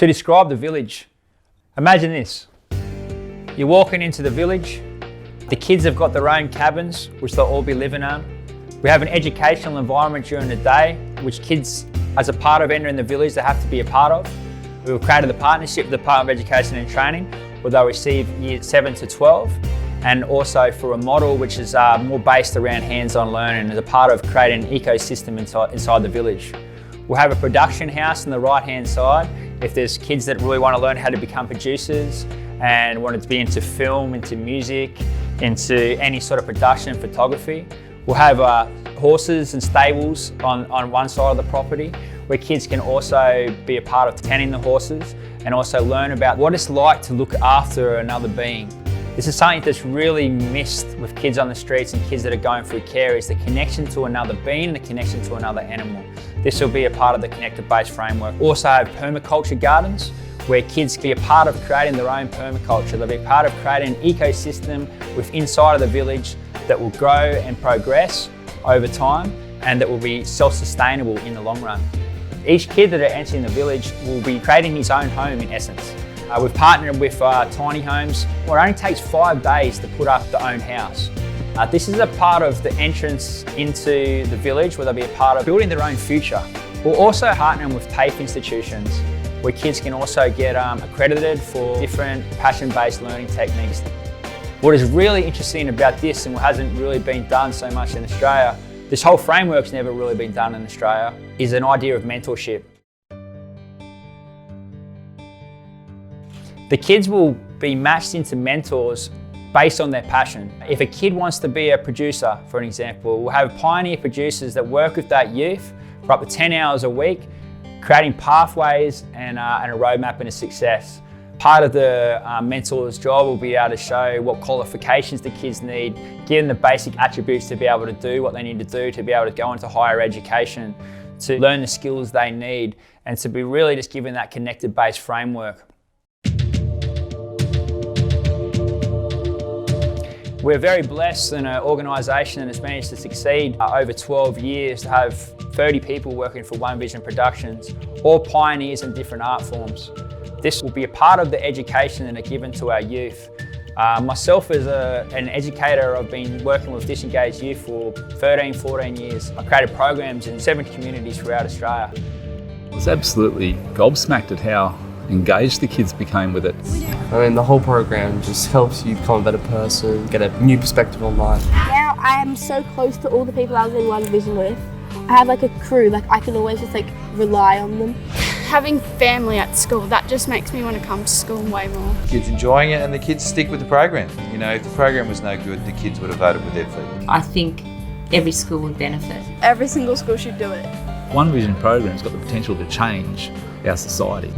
To describe the village, imagine this. You're walking into the village, the kids have got their own cabins, which they'll all be living on. We have an educational environment during the day, which kids, as a part of entering the village, they have to be a part of. We've created a partnership with the Department of Education and Training, where they'll receive years 7 to 12, and also for a model which is more based around hands-on learning as a part of creating an ecosystem inside the village. We'll have a production house on the right-hand side. If there's kids that really want to learn how to become producers and want to be into film, into music, into any sort of production, photography. We'll have horses and stables on one side of the property where kids can also be a part of tending the horses and also learn about what it's like to look after another being. This is something that's really missed with kids on the streets and kids that are going through care, is the connection to another being and the connection to another animal. This will be a part of the connected base framework. Also have permaculture gardens, where kids can be a part of creating their own permaculture. They'll be a part of creating an ecosystem inside of the village that will grow and progress over time and that will be self-sustainable in the long run. Each kid that are entering the village will be creating his own home in essence. We've partnered with tiny homes where it only takes 5 days to put up their own house. This is a part of the entrance into the village where they'll be a part of building their own future. We're also partnering with TAFE institutions where kids can also get accredited for different passion-based learning techniques. What is really interesting about this, and what hasn't really been done so much in Australia, this whole framework's never really been done in Australia, is an idea of mentorship. The kids will be matched into mentors based on their passion. If a kid wants to be a producer, for an example, we'll have pioneer producers that work with that youth for up to 10 hours a week, creating pathways and a roadmap into success. Part of the mentor's job will be able to show what qualifications the kids need, give them the basic attributes to be able to do what they need to do, to be able to go into higher education, to learn the skills they need, and to be really just given that connected base framework. We're very blessed in an organisation that has managed to succeed over 12 years to have 30 people working for One Vision Productions, all pioneers in different art forms. This will be a part of the education that are given to our youth. Myself as an educator, I've been working with disengaged youth for 13, 14 years. I created programs in 7 communities throughout Australia. I was absolutely gobsmacked at how engaged the kids became with it. I mean, the whole program just helps you become a better person, get a new perspective on life. Now I am so close to all the people I was in One Vision with. I have like a crew, like I can always just rely on them. Having family at school, that just makes me want to come to school way more. Kids enjoying it and the kids stick with the program. You know, if the program was no good, the kids would have voted with their feet. I think every school would benefit. Every single school should do it. One Vision program's got the potential to change our society.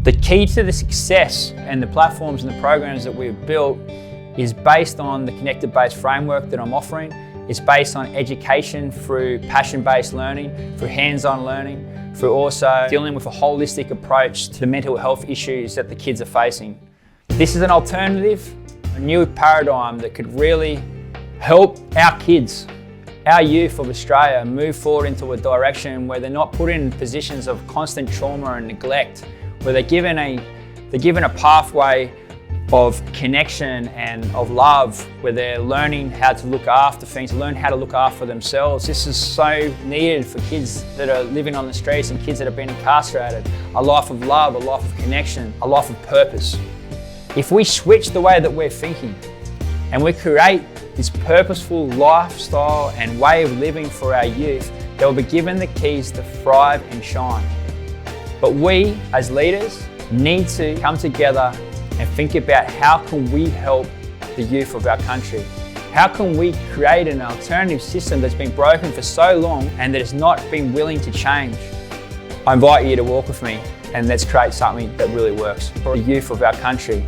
The key to the success and the platforms and the programs that we've built is based on the connected base framework that I'm offering. It's based on education through passion-based learning, through hands-on learning, through also dealing with a holistic approach to the mental health issues that the kids are facing. This is an alternative, a new paradigm that could really help our kids, our youth of Australia, move forward into a direction where they're not put in positions of constant trauma and neglect, where they're given a pathway of connection and of love, where they're learning how to look after things, learn how to look after themselves. This is so needed for kids that are living on the streets and kids that have been incarcerated. A life of love, a life of connection, a life of purpose. If we switch the way that we're thinking and we create this purposeful lifestyle and way of living for our youth, they'll be given the keys to thrive and shine. But we, as leaders, need to come together and think about how can we help the youth of our country? How can we create an alternative system that's been broken for so long and that has not been willing to change? I invite you to walk with me and let's create something that really works for the youth of our country.